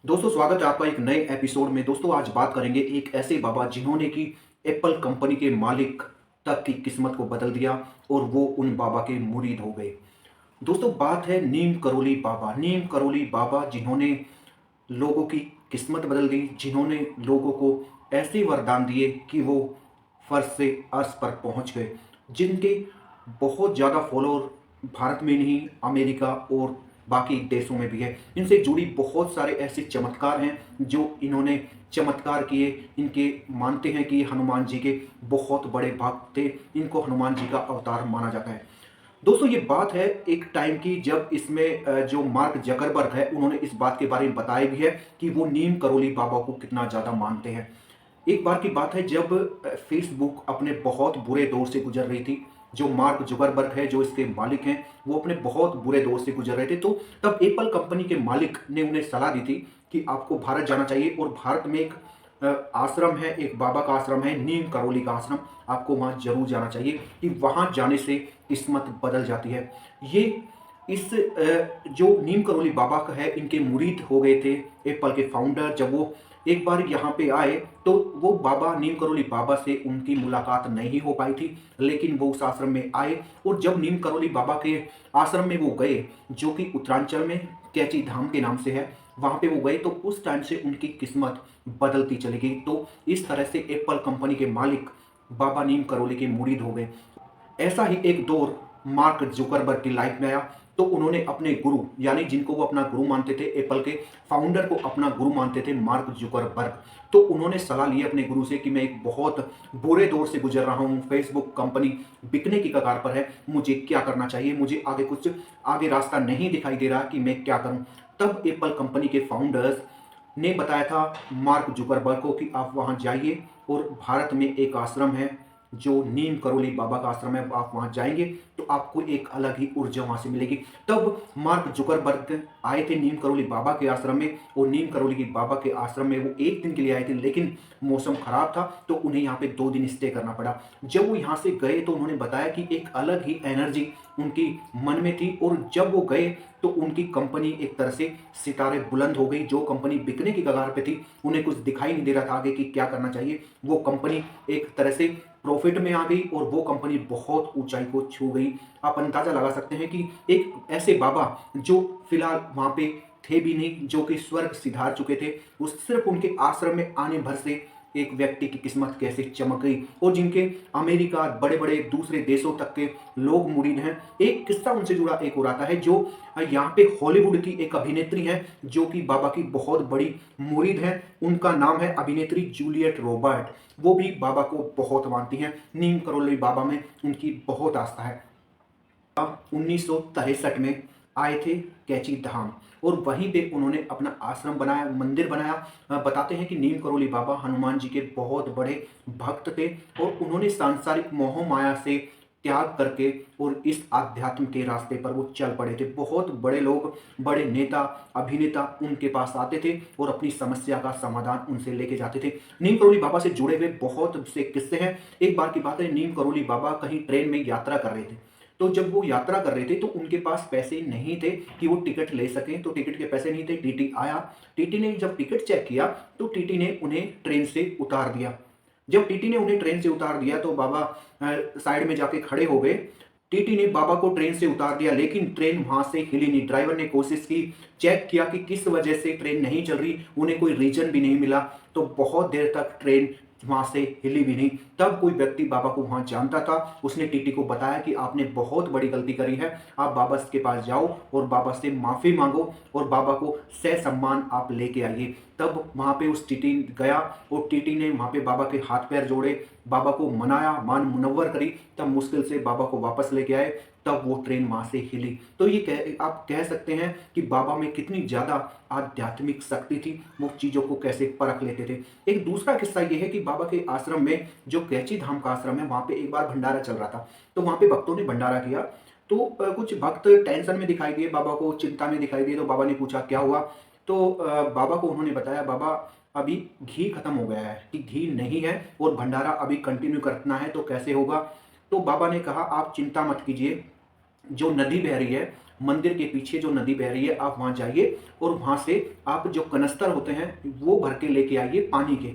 दोस्तों स्वागत है आपका एक नए एपिसोड में। दोस्तों आज बात करेंगे एक ऐसे बाबा जिन्होंने की एप्पल कंपनी के मालिक तक की किस्मत को बदल दिया और वो उन बाबा के मुरीद हो गए। दोस्तों बात है नीम करोली बाबा जिन्होंने लोगों की किस्मत बदल दी, जिन्होंने लोगों को ऐसे वरदान दिए कि वो फर्श से अर्श पर पहुंच गए, जिनके बहुत ज़्यादा फॉलोअर भारत में नहीं अमेरिका और बाकी देशों में भी है। इनसे जुड़ी बहुत सारे ऐसे चमत्कार हैं जो इन्होंने चमत्कार किए। इनके मानते हैं कि हनुमान जी के बहुत बड़े भक्त थे, इनको हनुमान जी का अवतार माना जाता है। दोस्तों ये बात है एक टाइम की जब इसमें जो मार्क जकरबर्ग है उन्होंने इस बात के बारे में बताया भी है कि वो नीम करोली बाबा को कितना ज़्यादा मानते हैं। एक बार की बात है जब फेसबुक अपने बहुत बुरे दौर से गुजर रही थी, जो मार्क जुकरबर्ग है जो इसके मालिक हैं वो अपने बहुत बुरे दौर से गुजर रहे थे, तो तब एप्पल कंपनी के मालिक ने उन्हें सलाह दी थी कि आपको भारत जाना चाहिए और भारत में एक आश्रम है, एक बाबा का आश्रम है नीम करोली का आश्रम, आपको वहाँ जरूर जाना चाहिए कि वहाँ जाने से किस्मत बदल जाती है। ये इस जो नीम करोली बाबा का है इनके मुरीद हो गए थे एप्पल के फाउंडर। जब वो एक बार यहाँ पे आए तो वो बाबा नीम करोली बाबा से उनकी मुलाकात नहीं हो पाई थी, लेकिन वो उस आश्रम में आए और जब नीम करोली बाबा के आश्रम में वो गए जो कि उत्तरांचल में कैची धाम के नाम से है, वहाँ पे वो गए तो उस टाइम से उनकी किस्मत बदलती चली गई। तो इस तरह से एप्पल कंपनी के मालिक बाबा नीम करोली के मुरीद हो गए। ऐसा ही एक दौर मार्क जुकरबर्ग की लाइफ में आया, तो उन्होंने अपने गुरु यानी जिनको वो अपना गुरु मानते थे, एप्पल के फाउंडर को अपना गुरु मानते थे मार्क जुकरबर्ग, तो उन्होंने सलाह ली अपने गुरु से कि मैं एक बहुत बुरे दौर से गुजर रहा हूँ, फेसबुक कंपनी बिकने की कगार पर है, मुझे क्या करना चाहिए, मुझे आगे रास्ता नहीं दिखाई दे रहा कि मैं क्या करूँ। तब एप्पल कंपनी के फाउंडर्स ने बताया था मार्क जुकरबर्ग को कि आप वहाँ जाइए और भारत में एक आश्रम है जो नीम करोली बाबा का आश्रम है, आप वहाँ जाएंगे तो आपको एक अलग ही ऊर्जा वहाँ से मिलेगी। तब मार्क जुकरबर्ग आए थे नीम करोली बाबा के आश्रम में और नीम करोली की बाबा के आश्रम में वो एक दिन के लिए आए थे, लेकिन मौसम खराब था तो उन्हें यहाँ पे 2 दिन स्टे करना पड़ा। जब वो यहाँ से गए तो उन्होंने बताया कि एक अलग ही एनर्जी उनकी मन में थी और जब वो गए तो उनकी कंपनी एक तरह से सितारे बुलंद हो गई। जो कंपनी बिकने की कगार पे थी, उन्हें कुछ दिखाई नहीं दे रहा था आगे कि क्या करना चाहिए, वो कंपनी एक तरह से प्रॉफिट में आ गई और वो कंपनी बहुत ऊंचाई को छू गई। आप अंदाजा लगा सकते हैं कि एक ऐसे बाबा जो फिलहाल वहां पे थे भी नहीं, जो कि स्वर्ग सिधार चुके थे, वो सिर्फ उनके आश्रम में आने भर से एक व्यक्ति की किस्मत कैसे चमक गई और जिनके अमेरिका बड़े बड़े दूसरे देशों तक के लोग मुरीद हैं। एक किस्सा उनसे जुड़ा एक और आता है जो यहाँ पे हॉलीवुड की एक अभिनेत्री है जो कि बाबा की बहुत बड़ी मुरीद है, उनका नाम है अभिनेत्री जूलियट रॉबर्ट। वो भी बाबा को बहुत मानती हैं, नीम करोली बाबा में उनकी बहुत आस्था है। 1963 में आए थे कैची धाम और वहीं पे उन्होंने अपना आश्रम बनाया, मंदिर बनाया। बताते हैं कि नीम करोली बाबा हनुमान जी के बहुत बड़े भक्त थे और उन्होंने सांसारिक मोह माया से त्याग करके और इस आध्यात्म के रास्ते पर वो चल पड़े थे। बहुत बड़े लोग, बड़े नेता, अभिनेता उनके पास आते थे और अपनी समस्या का समाधान उनसे लेके जाते थे। नीम करोली बाबा से जुड़े हुए बहुत से किस्से हैं। एक बार की बात है, नीम करोली बाबा कहीं ट्रेन में यात्रा कर रहे थे, तो जब वो यात्रा कर रहे थे तो उनके पास पैसे नहीं थे कि वो टिकट ले सकें, तो टिकट के पैसे नहीं थे। टीटी आया, टीटी ने जब टिकट चेक किया तो टीटी ने उन्हें ट्रेन से उतार दिया। जब टीटी ने उन्हें ट्रेन से उतार दिया तो बाबा साइड में जाके खड़े हो गए। टीटी ने बाबा को ट्रेन से उतार दिया लेकिन ट्रेन वहां से हिली नहीं। ड्राइवर ने कोशिश की, चेक किया कि किस वजह से ट्रेन नहीं चल रही, उन्हें कोई रीजन भी नहीं मिला, तो बहुत देर तक ट्रेन वहां से हिली भी नहीं। तब कोई व्यक्ति बाबा को वहां जानता था, उसने टीटी को बताया कि आपने बहुत बड़ी गलती करी है, आप बाबा के पास जाओ और बाबा से माफी मांगो और बाबा को ससम्मान आप लेके आइए। तब वहां पे उस टीटी गया और टीटी ने वहां पे बाबा के हाथ पैर जोड़े, बाबा को मनाया, मान मुनव्वर करी, तब मुश्किल से बाबा को वापस लेके आए, तब वो ट्रेन वहां से हिली। तो ये आप कह सकते हैं कि बाबा में कितनी ज्यादा आध्यात्मिक शक्ति थी, वो चीजों को कैसे परख लेते थे। एक दूसरा किस्सा ये है कि बाबा के आश्रम में, जो कैची धाम का आश्रम है, वहां पे एक बार भंडारा चल रहा था, तो वहां पे भक्तों ने भंडारा किया, तो कुछ भक्त टेंशन में दिखाई दिए, बाबा को चिंता में दिखाई दिए, तो बाबा ने पूछा क्या हुआ, तो बाबा को उन्होंने बताया बाबा अभी घी खत्म हो गया है, कि घी नहीं है और भंडारा अभी कंटिन्यू करना है तो कैसे होगा। तो बाबा ने कहा आप चिंता मत कीजिए, जो नदी बह रही है मंदिर के पीछे जो नदी बह रही है आप वहाँ जाइए और वहाँ से आप जो कनस्तर होते हैं वो भर के लेके आइए पानी के।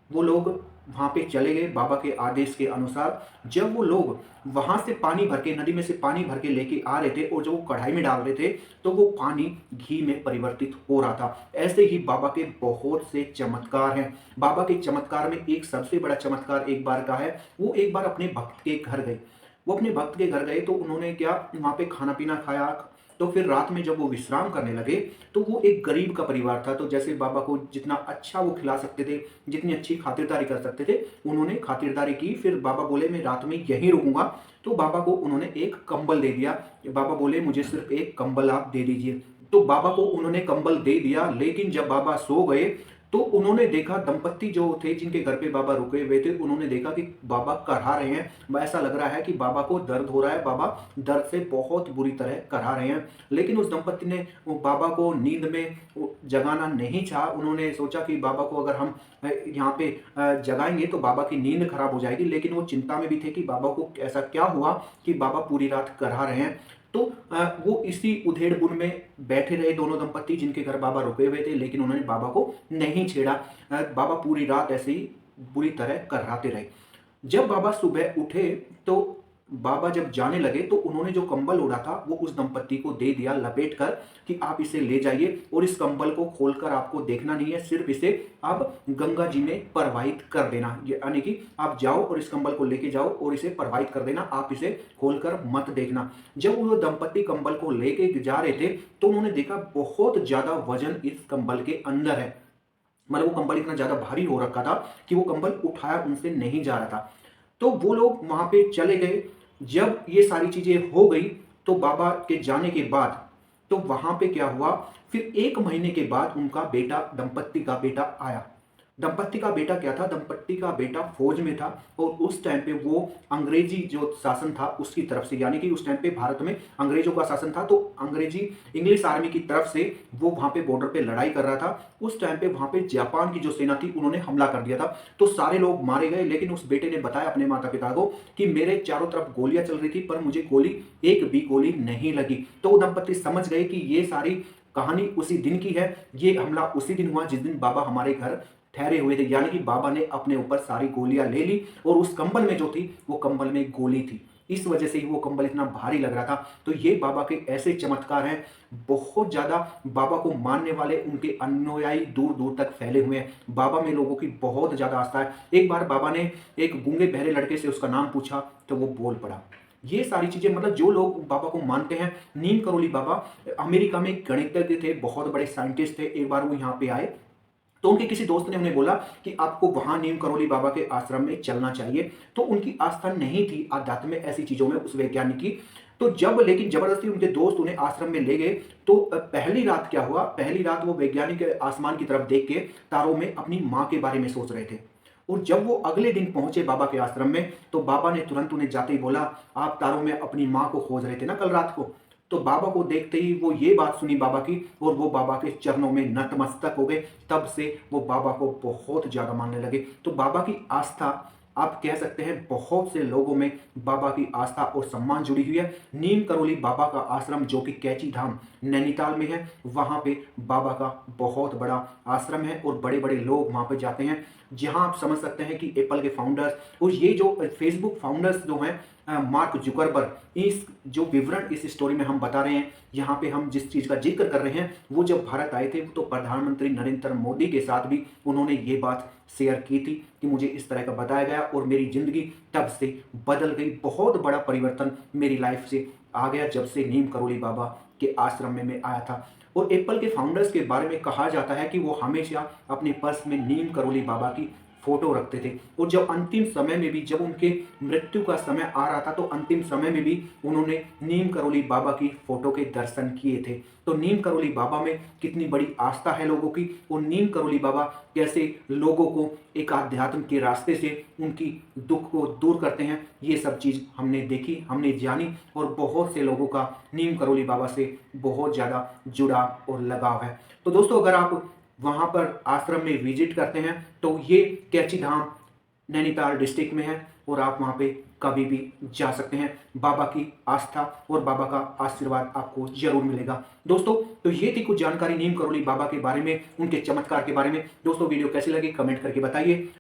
वो लोग वहाँ पे चले गए बाबा के आदेश के अनुसार। जब वो लोग वहाँ से पानी भर के, नदी में से पानी भर के लेके आ रहे थे और जो वो कढ़ाई में डाल रहे थे तो वो पानी घी में परिवर्तित हो रहा था। ऐसे ही बाबा के बहुत से चमत्कार हैं। बाबा के चमत्कार में एक सबसे बड़ा चमत्कार एक बार का है। वो एक बार अपने भक्त के घर गए। वो अपने भक्त के घर गए तो उन्होंने क्या, वहाँ पे खाना पीना खाया। तो फिर रात में जब वो विश्राम करने लगे तो वो एक गरीब का परिवार था। तो जैसे बाबा को जितना अच्छा वो खिला सकते थे, जितनी अच्छी खातिरदारी कर सकते थे, उन्होंने खातिरदारी की। फिर बाबा बोले मैं रात में यहीं रुकूंगा। तो बाबा को उन्होंने एक कंबल दे दिया। बाबा बोले मुझे सिर्फ एक कंबल आप दे दीजिए। तो बाबा को उन्होंने कंबल दे दिया। लेकिन जब बाबा सो गए तो उन्होंने देखा, दंपत्ति जो थे जिनके घर पे बाबा रुके हुए थे, उन्होंने देखा कि बाबा करहा रहे हैं। ऐसा लग रहा है कि बाबा को दर्द हो रहा है, बाबा दर्द से बहुत बुरी तरह करहा रहे हैं। लेकिन उस दंपत्ति ने वो बाबा को नींद में जगाना नहीं चाहा। उन्होंने सोचा कि बाबा को अगर हम यहाँ पे जगाएंगे तो बाबा की नींद खराब हो जाएगी। लेकिन वो चिंता में भी थे कि बाबा को ऐसा क्या हुआ कि बाबा पूरी रात करहा रहे हैं। तो वो इसी उधेड़ बुन में बैठे रहे दोनों दंपत्ति जिनके घर बाबा रुके हुए थे। लेकिन उन्होंने बाबा को नहीं छेड़ा। बाबा पूरी रात ऐसे ही बुरी तरह करहाते रहे। जब बाबा सुबह उठे तो बाबा जब जाने लगे तो उन्होंने जो कंबल ओढ़ा था वो उस दंपत्ति को दे दिया लपेट कर कि आप इसे ले जाइए और इस कंबल को खोलकर आपको देखना नहीं है, सिर्फ इसे आप गंगा जी में प्रवाहित कर देना। यानी कि आप जाओ और इस कंबल को लेके जाओ और इसे प्रवाहित कर देना, आप इसे खोलकर मत देखना। जब वो दंपत्ति कंबल को लेके जा रहे थे तो उन्होंने देखा बहुत ज्यादा वजन इस कंबल के अंदर है। मतलब वो कंबल इतना ज्यादा भारी हो रखा था कि वो कंबल उठाया उनसे नहीं जा रहा था। तो वो लोग वहां पे चले गए। जब ये सारी चीजें हो गई तो बाबा के जाने के बाद तो वहां पे क्या हुआ, फिर 1 महीने के बाद उनका बेटा, दंपत्ति का बेटा आया। दंपत्ति का बेटा क्या था, दंपत्ति का बेटा फौज में था और उस टाइम पे वो अंग्रेजी जो शासन था उसकी तरफ से, यानी कि उस टाइम पे भारत में अंग्रेजों का शासन था तो अंग्रेजी इंग्लिश आर्मी की तरफ से वो वहां पे बॉर्डर पे लड़ाई कर रहा था। उस टाइम पे वहां पे जापान की जो सेना थी उन्होंने हमला कर दिया था तो सारे लोग मारे गए। लेकिन उस बेटे ने बताया अपने माता पिता को कि मेरे चारों तरफ गोलियां चल रही थी पर मुझे गोली, एक भी गोली नहीं लगी। तो वो दंपत्ति समझ गए कि ये सारी कहानी उसी दिन की है, ये हमला उसी दिन हुआ जिस दिन बाबा हमारे घर ठहरे हुए थे। यानी कि बाबा ने अपने ऊपर सारी गोलियां ले ली और उस कंबल में जो थी वो कंबल में गोली थी। इस वजह से ही वो कंबल इतना भारी लग रहा था। तो ये बाबा के ऐसे चमत्कार हैं। बहुत ज्यादा बाबा को मानने वाले, उनके अनुयायी दूर दूर तक फैले हुए हैं। बाबा में लोगों की बहुत ज्यादा आस्था है। एक बार बाबा ने एक गूंगे बहरे लड़के से उसका नाम पूछा तो वो बोल पड़ा। ये सारी चीजें, मतलब जो लोग बाबा को मानते हैं। नीम करोली बाबा अमेरिका में गणितज्ञ थे, बहुत बड़े साइंटिस्ट थे। एक बार वो यहाँ पे आए तो उनके किसी दोस्त ने उन्हें बोला कि आपको वहां नीम करोली बाबा के आश्रम में चलना चाहिए। तो उनकी आस्था नहीं थी आध्यात्म में, ऐसी चीजों में, उस वैज्ञानिक की। तो जब लेकिन जबरदस्ती उनके दोस्त उन्हें आश्रम में ले गए तो पहली रात क्या हुआ, पहली रात वो वैज्ञानिक आसमान की तरफ देख के तारों में अपनी माँ के बारे में सोच रहे थे। और जब वो अगले दिन पहुंचे बाबा के आश्रम में तो बाबा ने तुरंत उन्हें जाते ही बोला, आप तारों में अपनी माँ को खोज रहे थे ना कल रात को। तो बाबा को देखते ही वो ये बात सुनी बाबा की और वो बाबा के चरणों में नतमस्तक हो गए। तब से वो बाबा को बहुत ज्यादा मानने लगे। तो बाबा की आस्था, आप कह सकते हैं बहुत से लोगों में बाबा की आस्था और सम्मान जुड़ी हुई है। नीम करोली बाबा का आश्रम जो कि कैची धाम नैनीताल में है, वहां पे बाबा का बहुत बड़ा आश्रम है और बड़े बड़े लोग वहां पे जाते हैं। जहां आप समझ सकते हैं कि एप्पल के फाउंडर्स और ये जो फेसबुक फाउंडर्स जो हैं, मार्क जुकरबर्ग, इस जो विवरण इस स्टोरी में हम बता रहे हैं, यहाँ पे हम जिस चीज का जिक्र कर रहे हैं, वो जब भारत आए थे तो प्रधानमंत्री नरेंद्र मोदी के साथ भी उन्होंने ये बात शेयर की थी कि मुझे इस तरह का बताया गया और मेरी जिंदगी तब से बदल गई। बहुत बड़ा परिवर्तन मेरी लाइफ से आ गया जब से नीम करोली बाबा के आश्रम में मैं आया था। और एप्पल के फाउंडर्स के बारे में कहा जाता है कि वो हमेशा अपने पर्स में नीम करोली बाबा की फोटो रखते थे। और जब अंतिम समय में भी, जब उनके मृत्यु का समय आ रहा था तो अंतिम समय में भी उन्होंने नीम करोली बाबा की फोटो के दर्शन किए थे। तो नीम करोली बाबा में कितनी बड़ी आस्था है लोगों की और नीम करोली बाबा कैसे लोगों को एक आध्यात्म के रास्ते से उनकी दुख को दूर करते हैं, ये सब चीज हमने देखी, हमने जानी और बहुत से लोगों का नीम करोली बाबा से बहुत ज़्यादा जुड़ाव और लगाव है। तो दोस्तों, अगर आप वहाँ पर आश्रम में विजिट करते हैं तो ये कैची धाम नैनीताल डिस्ट्रिक्ट में है और आप वहाँ पे कभी भी जा सकते हैं। बाबा की आस्था और बाबा का आशीर्वाद आपको जरूर मिलेगा। दोस्तों, तो ये थी कुछ जानकारी नीम करोली बाबा के बारे में, उनके चमत्कार के बारे में। दोस्तों, वीडियो कैसी लगी कमेंट करके बताइए।